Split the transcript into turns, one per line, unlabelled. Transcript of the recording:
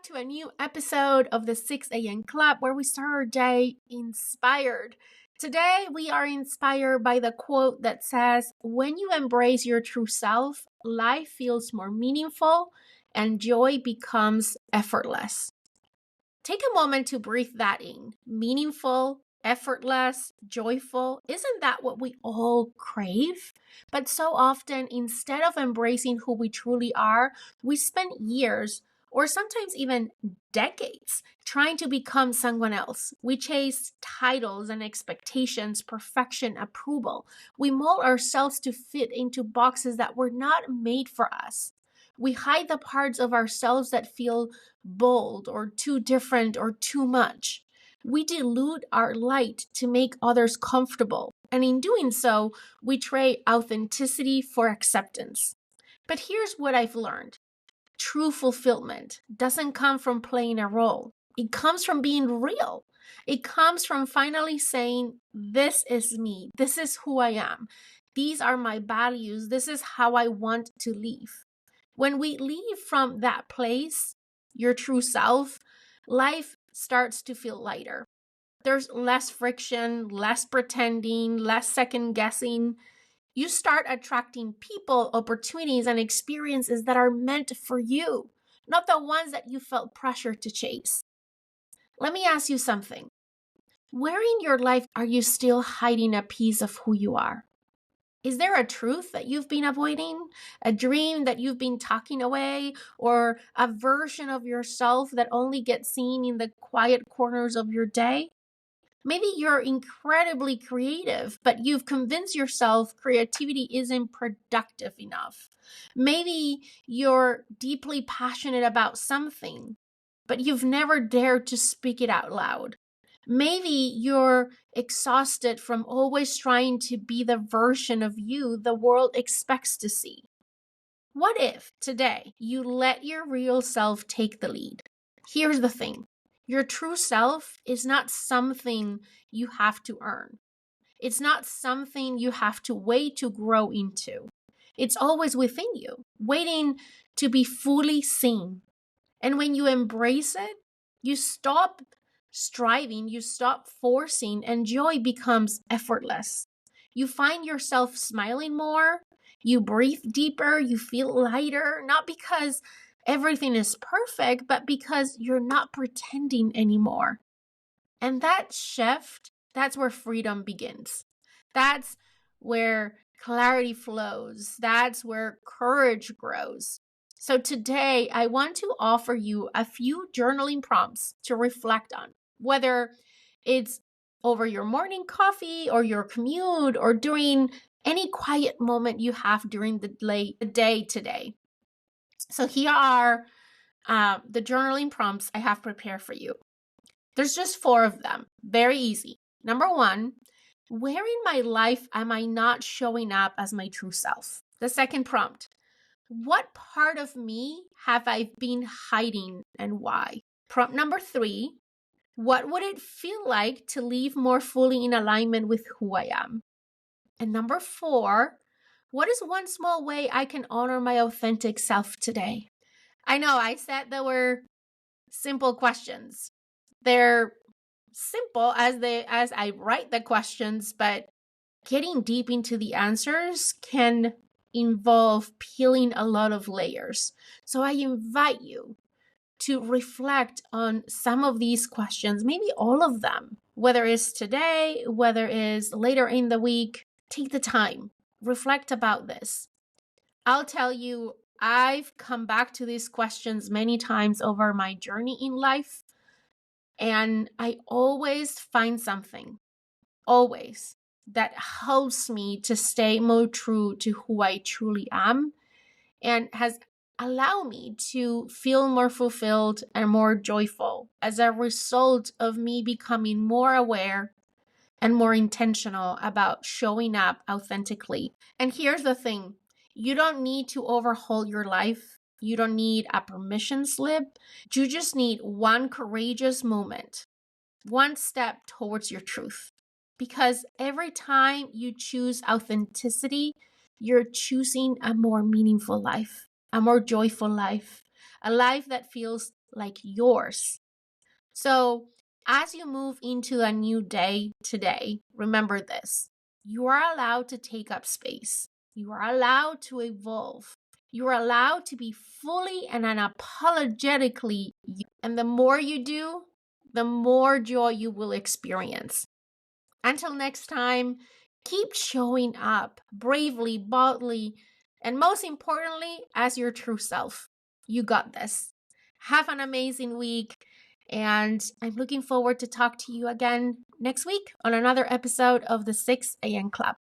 back to a new episode of the 6 a.m. Club where we start our day inspired. Today, we are inspired by the quote that says, "When you embrace your true self, life feels more meaningful and joy becomes effortless." Take a moment to breathe that in. Meaningful, effortless, joyful. Isn't that what we all crave? But so often, instead of embracing who we truly are, we spend years or sometimes even decades trying to become someone else. We chase titles and expectations, perfection, approval. We mold ourselves to fit into boxes that were not made for us. We hide the parts of ourselves that feel bold or too different or too much. We dilute our light to make others comfortable. And in doing so, we trade authenticity for acceptance. But here's what I've learned. True fulfillment doesn't come from playing a role. It comes from being real. It comes from finally saying, "This is me. This is who I am. These are my values. This is how I want to live." When we leave from that place, your true self, life starts to feel lighter. There's less friction, less pretending, less second guessing. You start attracting people, opportunities, and experiences that are meant for you, not the ones that you felt pressure to chase. Let me ask you something. Where in your life are you still hiding a piece of who you are? Is there a truth that you've been avoiding, a dream that you've been tucking away, or a version of yourself that only gets seen in the quiet corners of your day? Maybe you're incredibly creative, but you've convinced yourself creativity isn't productive enough. Maybe you're deeply passionate about something, but you've never dared to speak it out loud. Maybe you're exhausted from always trying to be the version of you the world expects to see. What if today you let your real self take the lead? Here's the thing. Your true self is not something you have to earn. It's not something you have to wait to grow into. It's always within you, waiting to be fully seen. And when you embrace it, you stop striving, you stop forcing, and joy becomes effortless. You find yourself smiling more, you breathe deeper, you feel lighter, not because everything is perfect, but because you're not pretending anymore. And that shift, that's where freedom begins. That's where clarity flows. That's where courage grows. So today, I want to offer you a few journaling prompts to reflect on, whether it's over your morning coffee or your commute or during any quiet moment you have during the day today. So here are the journaling prompts I have prepared for you. There's just 4 of them. Very easy. Number 1, where in my life am I not showing up as my true self? The second prompt, what part of me have I been hiding and why? Prompt number 3, what would it feel like to live more fully in alignment with who I am? And number 4, what is one small way I can honor my authentic self today? I know I said there were simple questions. They're simple as I write the questions, but getting deep into the answers can involve peeling a lot of layers. So I invite you to reflect on some of these questions, maybe all of them, whether it's today, whether it's later in the week. Take the time, reflect about this. I'll tell you, I've come back to these questions many times over my journey in life, and I always find something, always, that helps me to stay more true to who I truly am and has allowed me to feel more fulfilled and more joyful as a result of me becoming more aware and more intentional about showing up authentically. And here's the thing, you don't need to overhaul your life. You don't need a permission slip. You just need one courageous moment, one step towards your truth. Because every time you choose authenticity, you're choosing a more meaningful life, a more joyful life, a life that feels like yours. So, as you move into a new day today, remember this. You are allowed to take up space. You are allowed to evolve. You are allowed to be fully and unapologetically you. And the more you do, the more joy you will experience. Until next time, keep showing up bravely, boldly, and most importantly, as your true self. You got this. Have an amazing week. And I'm looking forward to talk to you again next week on another episode of the 6 a.m. Club.